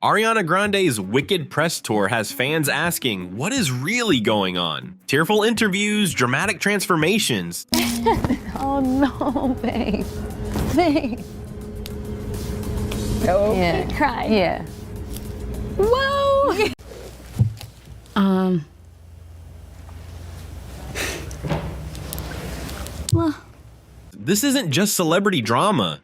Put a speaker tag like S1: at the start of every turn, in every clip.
S1: Ariana Grande's Wicked press tour has fans asking, what is really going on? Tearful interviews, dramatic transformations.
S2: Oh no, babe. Babe.
S3: Oh,
S2: Yeah.
S3: cry.
S2: Yeah.
S3: Whoa!
S2: Well,
S1: This isn't just celebrity drama.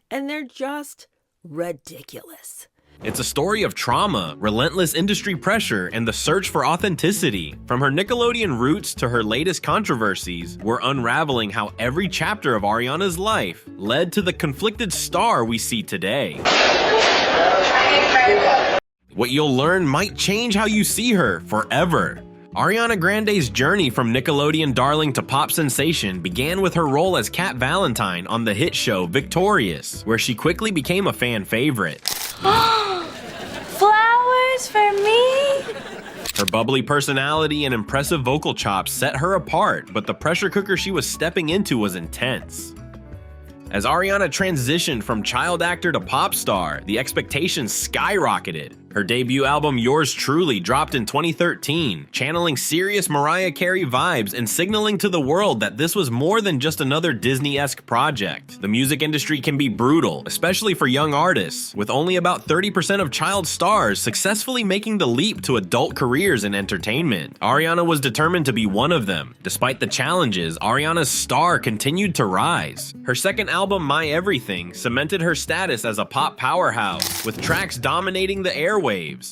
S4: And they're just ridiculous.
S1: It's a story of trauma, relentless industry pressure, and the search for authenticity. From her Nickelodeon roots to her latest controversies, we're unraveling how every chapter of Ariana's life led to the conflicted star we see today. What you'll learn might change how you see her forever. Ariana Grande's journey from Nickelodeon darling to pop sensation began with her role as Cat Valentine on the hit show Victorious, where she quickly became a fan favorite.
S3: Flowers for me?
S1: Her bubbly personality and impressive vocal chops set her apart, but the pressure cooker she was stepping into was intense. As Ariana transitioned from child actor to pop star, the expectations skyrocketed. Her debut album Yours Truly dropped in 2013, channeling serious Mariah Carey vibes and signaling to the world that this was more than just another Disney-esque project. The music industry can be brutal, especially for young artists, with only about 30% of child stars successfully making the leap to adult careers in entertainment. Ariana was determined to be one of them. Despite the challenges, Ariana's star continued to rise. Her second album, My Everything, cemented her status as a pop powerhouse, with tracks dominating the airwaves.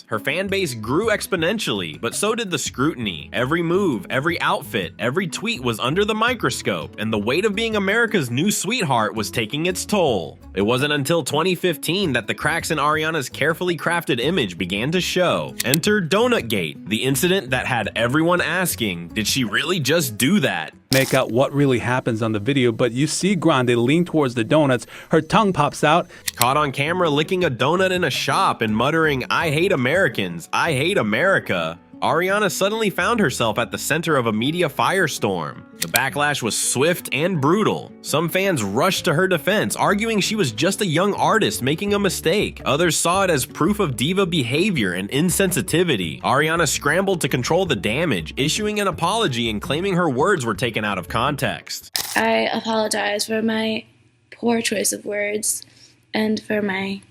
S1: Her fan base grew exponentially, but so did the scrutiny. Every move, every outfit, every tweet was under the microscope, and the weight of being America's new sweetheart was taking its toll. It wasn't until 2015 that the cracks in Ariana's carefully crafted image began to show. Enter Donutgate, the incident that had everyone asking, did she really just do that?
S5: Make out what really happens on the video, but you see Grande lean towards the donuts, her tongue pops out.
S1: Caught on camera licking a donut in a shop and muttering, I hate Americans, I hate America. Ariana suddenly found herself at the center of a media firestorm. The backlash was swift and brutal. Some fans rushed to her defense, arguing she was just a young artist making a mistake. Others saw it as proof of diva behavior and insensitivity. Ariana scrambled to control the damage, issuing an apology and claiming her words were taken out of context.
S6: I apologize for my poor choice of words and for my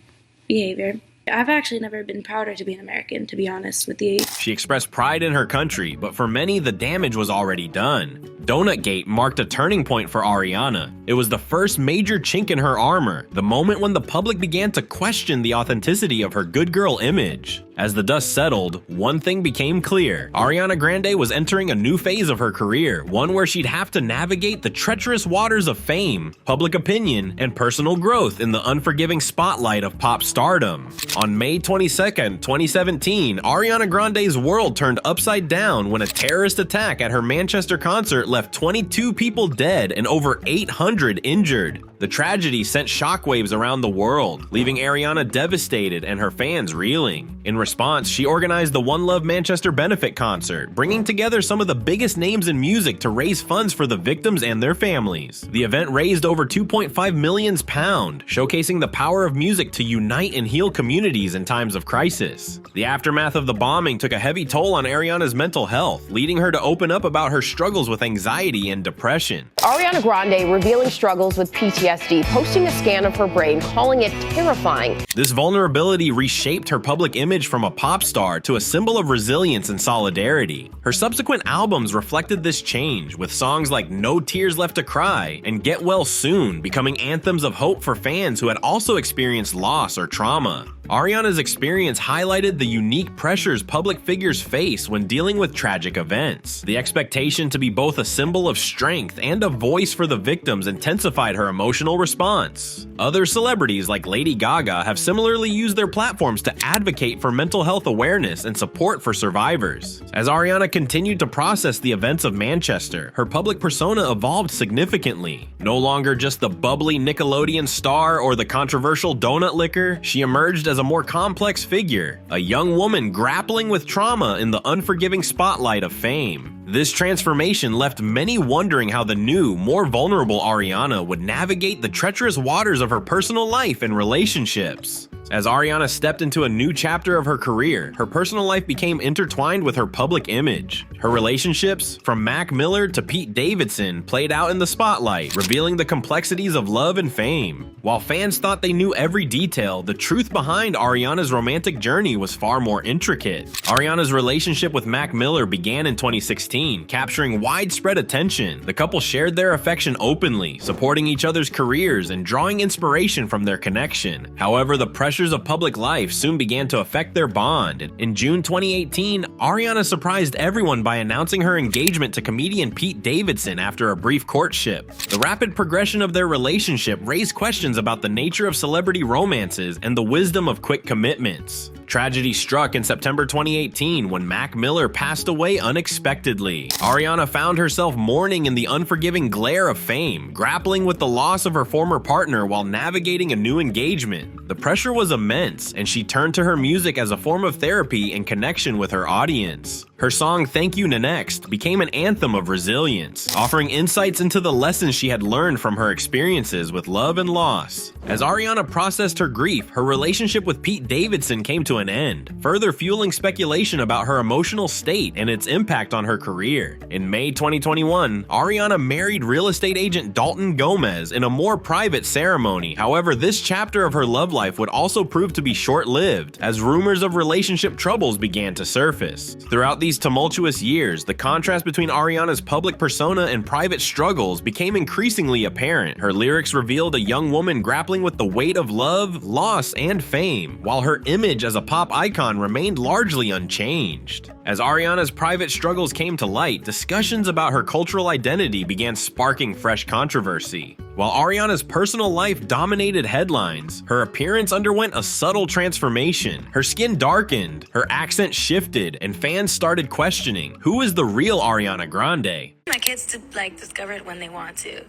S6: behavior. I've actually never been prouder to be an American, to be honest with you.
S1: She expressed pride in her country, but for many, the damage was already done. Donutgate marked a turning point for Ariana. It was the first major chink in her armor, the moment when the public began to question the authenticity of her good girl image. As the dust settled, one thing became clear. Ariana Grande was entering a new phase of her career, one where she'd have to navigate the treacherous waters of fame, public opinion, and personal growth in the unforgiving spotlight of pop stardom. On May 22nd, 2017, Ariana Grande's world turned upside down when a terrorist attack at her Manchester concert left 22 people dead and over 800 injured. The tragedy sent shockwaves around the world, leaving Ariana devastated and her fans reeling. In response, she organized the One Love Manchester benefit concert, bringing together some of the biggest names in music to raise funds for the victims and their families. The event raised over £2.5 million, showcasing the power of music to unite and heal communities in times of crisis. The aftermath of the bombing took a heavy toll on Ariana's mental health, leading her to open up about her struggles with anxiety and depression.
S7: Ariana Grande revealing struggles with PTSD, posting a scan of her brain, calling it terrifying.
S1: This vulnerability reshaped her public image from a pop star to a symbol of resilience and solidarity. Her subsequent albums reflected this change, with songs like No Tears Left to Cry and Get Well Soon becoming anthems of hope for fans who had also experienced loss or trauma. Ariana's experience highlighted the unique pressures public figures face when dealing with tragic events. The expectation to be both a symbol of strength and a voice for the victims intensified her emotional response. Other celebrities like Lady Gaga have similarly used their platforms to advocate for mental health awareness and support for survivors. As Ariana continued to process the events of Manchester, her public persona evolved significantly. No longer just the bubbly Nickelodeon star or the controversial donut licker, she emerged as a more complex figure, a young woman grappling with trauma in the unforgiving spotlight of fame. This transformation left many wondering how the new, more vulnerable Ariana would navigate the treacherous waters of her personal life and relationships. As Ariana stepped into a new chapter of her career, her personal life became intertwined with her public image. Her relationships, from Mac Miller to Pete Davidson, played out in the spotlight, revealing the complexities of love and fame. While fans thought they knew every detail, the truth behind Ariana's romantic journey was far more intricate. Ariana's relationship with Mac Miller began in 2016, capturing widespread attention. The couple shared their affection openly, supporting each other's careers and drawing inspiration from their connection. However, the pressures of public life soon began to affect their bond. In June 2018, Ariana surprised everyone by announcing her engagement to comedian Pete Davidson after a brief courtship. The rapid progression of their relationship raised questions about the nature of celebrity romances and the wisdom of quick commitments. Tragedy struck in September 2018 when Mac Miller passed away unexpectedly. Ariana found herself mourning in the unforgiving glare of fame, grappling with the loss of her former partner while navigating a new engagement. The pressure was immense, and she turned to her music as a form of therapy and connection with her audience. Her song Thank You Next became an anthem of resilience, offering insights into the lessons she had learned from her experiences with love and loss. As Ariana processed her grief, her relationship with Pete Davidson came to an end, further fueling speculation about her emotional state and its impact on her career. In May 2021, Ariana married real estate agent Dalton Gomez in a more private ceremony. However, this chapter of her love life would also prove to be short-lived, as rumors of relationship troubles began to surface. Throughout these tumultuous years, the contrast between Ariana's public persona and private struggles became increasingly apparent. Her lyrics revealed a young woman grappling with the weight of love, loss, and fame, while her image as a pop icon remained largely unchanged. As Ariana's private struggles came to light, discussions about her cultural identity began sparking fresh controversy. While Ariana's personal life dominated headlines, her appearance underwent a subtle transformation. Her skin darkened, her accent shifted, and fans started questioning, who is the real Ariana Grande?
S6: My kids to discover it when they want to.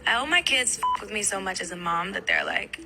S6: I hope my kids with me so much as a mom that they're like,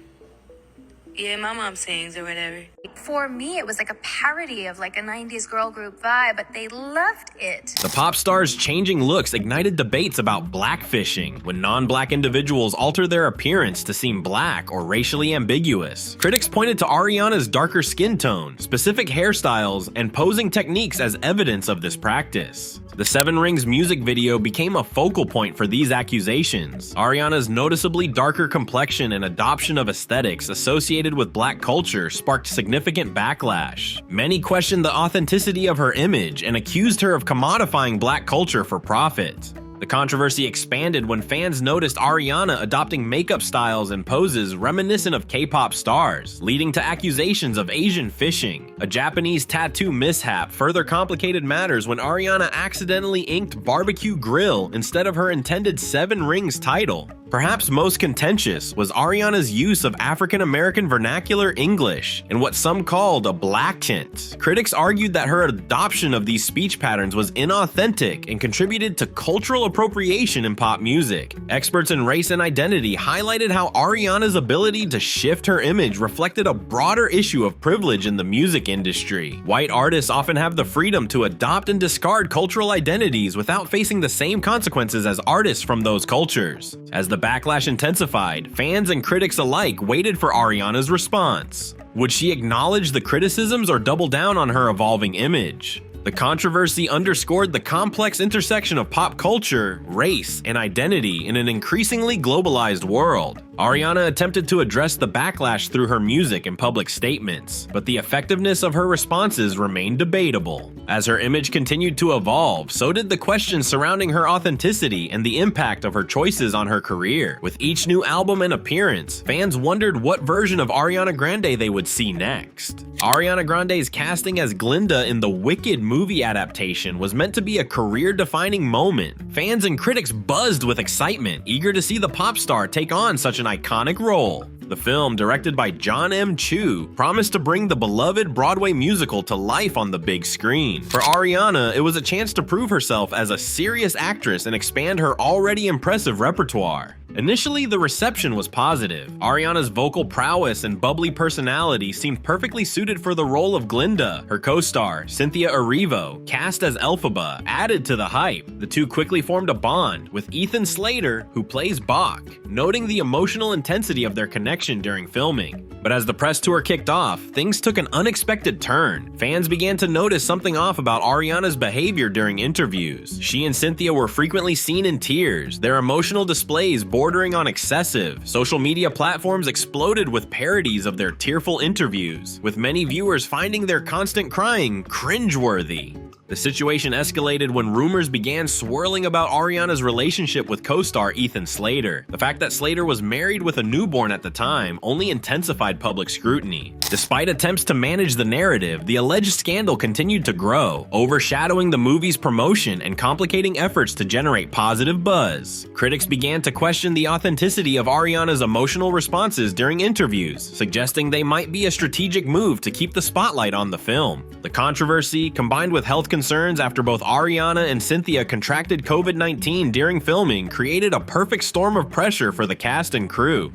S6: yeah, my mom sings or whatever.
S3: For me, it was like a parody of like a 90s girl group vibe, but they loved it.
S1: The pop star's changing looks ignited debates about blackfishing, when non-black individuals alter their appearance to seem black or racially ambiguous. Critics pointed to Ariana's darker skin tone, specific hairstyles, and posing techniques as evidence of this practice. The Seven Rings music video became a focal point for these accusations. Ariana's noticeably darker complexion and adoption of aesthetics associated with black culture sparked significant backlash. Many questioned the authenticity of her image and accused her of commodifying black culture for profit. The controversy expanded when fans noticed Ariana adopting makeup styles and poses reminiscent of K-pop stars, leading to accusations of Asian fishing. A Japanese tattoo mishap further complicated matters when Ariana accidentally inked barbecue grill instead of her intended Seven Rings title. Perhaps most contentious was Ariana's use of African-American vernacular English in what some called a blaccent. Critics argued that her adoption of these speech patterns was inauthentic and contributed to cultural appropriation in pop music. Experts in race and identity highlighted how Ariana's ability to shift her image reflected a broader issue of privilege in the music industry. White artists often have the freedom to adopt and discard cultural identities without facing the same consequences as artists from those cultures. As the backlash intensified, fans and critics alike waited for Ariana's response. Would she acknowledge the criticisms or double down on her evolving image? The controversy underscored the complex intersection of pop culture, race, and identity in an increasingly globalized world. Ariana attempted to address the backlash through her music and public statements, but the effectiveness of her responses remained debatable. As her image continued to evolve, so did the questions surrounding her authenticity and the impact of her choices on her career. With each new album and appearance, fans wondered what version of Ariana Grande they would see next. Ariana Grande's casting as Glinda in the Wicked movie adaptation was meant to be a career-defining moment. Fans and critics buzzed with excitement, eager to see the pop star take on such an iconic role. The film, directed by John M. Chu, promised to bring the beloved Broadway musical to life on the big screen. For Ariana, it was a chance to prove herself as a serious actress and expand her already impressive repertoire. Initially, the reception was positive. Ariana's vocal prowess and bubbly personality seemed perfectly suited for the role of Glinda. Her co-star, Cynthia Erivo, cast as Elphaba, added to the hype. The two quickly formed a bond, with Ethan Slater, who plays Bach, noting the emotional intensity of their connection during filming. But as the press tour kicked off, things took an unexpected turn. Fans began to notice something off about Ariana's behavior during interviews. She and Cynthia were frequently seen in tears, their emotional displays bordering on excessive. Social media platforms exploded with parodies of their tearful interviews, with many viewers finding their constant crying cringeworthy. The situation escalated when rumors began swirling about Ariana's relationship with co-star Ethan Slater. The fact that Slater was married with a newborn at the time only intensified public scrutiny. Despite attempts to manage the narrative, the alleged scandal continued to grow, overshadowing the movie's promotion and complicating efforts to generate positive buzz. Critics began to question the authenticity of Ariana's emotional responses during interviews, suggesting they might be a strategic move to keep the spotlight on the film. The controversy, combined with health concerns after both Ariana and Cynthia contracted COVID-19 during filming, created a perfect storm of pressure for the cast and crew.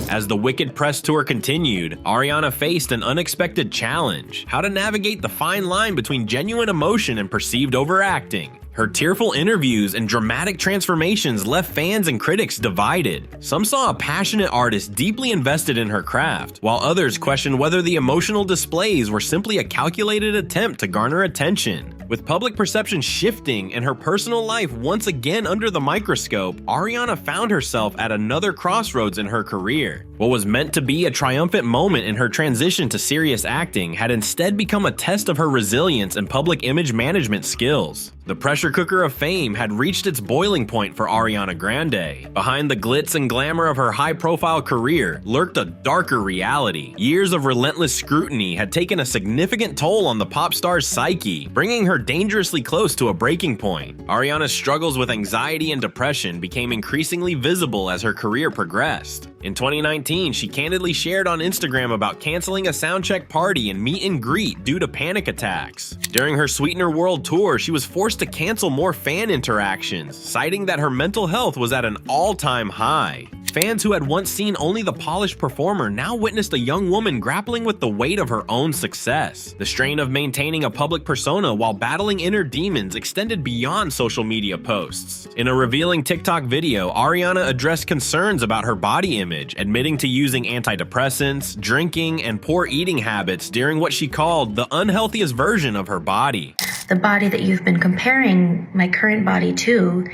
S1: As the Wicked press tour continued, Ariana faced an unexpected challenge: how to navigate the fine line between genuine emotion and perceived overacting. Her tearful interviews and dramatic transformations left fans and critics divided. Some saw a passionate artist deeply invested in her craft, while others questioned whether the emotional displays were simply a calculated attempt to garner attention. With public perception shifting and her personal life once again under the microscope, Ariana found herself at another crossroads in her career. What was meant to be a triumphant moment in her transition to serious acting had instead become a test of her resilience and public image management skills. The pressure cooker of fame had reached its boiling point for Ariana Grande. Behind the glitz and glamour of her high-profile career lurked a darker reality. Years of relentless scrutiny had taken a significant toll on the pop star's psyche, bringing her dangerously close to a breaking point. Ariana's struggles with anxiety and depression became increasingly visible as her career progressed. In 2019, she candidly shared on Instagram about canceling a soundcheck party and meet and greet due to panic attacks. During her Sweetener World tour, she was forced to cancel more fan interactions, citing that her mental health was at an all-time high. Fans who had once seen only the polished performer now witnessed a young woman grappling with the weight of her own success. The strain of maintaining a public persona while battling inner demons extended beyond social media posts. In a revealing TikTok video, Ariana addressed concerns about her body image, admitting to using antidepressants, drinking, and poor eating habits during what she called the unhealthiest version of her body.
S8: The body that you've been comparing my current body to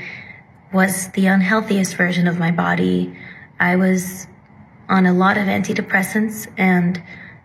S8: was the unhealthiest version of my body. I was on a lot of antidepressants and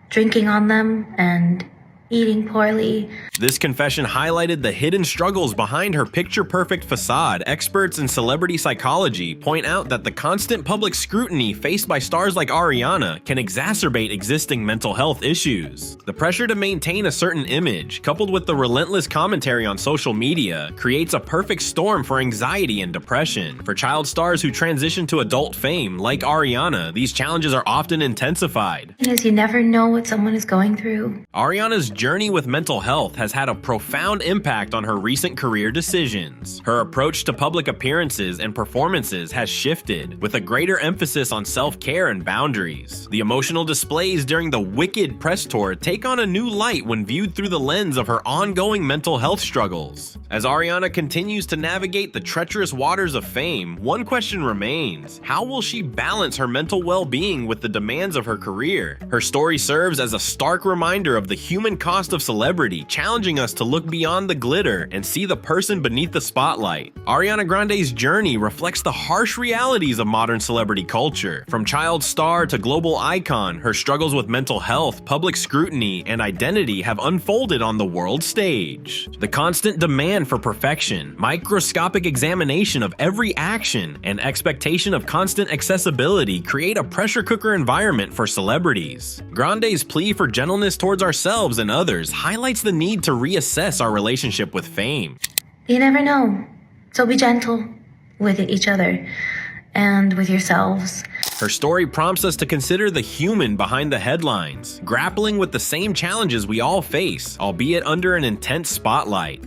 S8: drinking on them and eating poorly.
S1: This confession highlighted the hidden struggles behind her picture-perfect facade. Experts in celebrity psychology point out that the constant public scrutiny faced by stars like Ariana can exacerbate existing mental health issues. The pressure to maintain a certain image, coupled with the relentless commentary on social media, creates a perfect storm for anxiety and depression. For child stars who transition to adult fame, like Ariana, these challenges are often intensified.
S8: Because you never know what someone is going through.
S1: Ariana's journey with mental health has had a profound impact on her recent career decisions. Her approach to public appearances and performances has shifted, with a greater emphasis on self-care and boundaries. The emotional displays during the Wicked press tour take on a new light when viewed through the lens of her ongoing mental health struggles. As Ariana continues to navigate the treacherous waters of fame, one question remains: how will she balance her mental well-being with the demands of her career? Her story serves as a stark reminder of the human cost of celebrity, challenging us to look beyond the glitter and see the person beneath the spotlight. Ariana Grande's journey reflects the harsh realities of modern celebrity culture. From child star to global icon, her struggles with mental health, public scrutiny, and identity have unfolded on the world stage. The constant demand for perfection, microscopic examination of every action, and expectation of constant accessibility create a pressure cooker environment for celebrities. Grande's plea for gentleness towards ourselves and others highlights the need to reassess our relationship with fame.
S8: You never know, so be gentle with each other and with yourselves.
S1: Her story prompts us to consider the human behind the headlines, grappling with the same challenges we all face, albeit under an intense spotlight.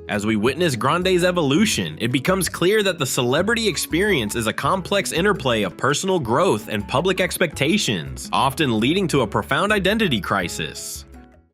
S1: As we witness Grande's evolution, it becomes clear that the celebrity experience is a complex interplay of personal growth and public expectations, often leading to a profound identity crisis.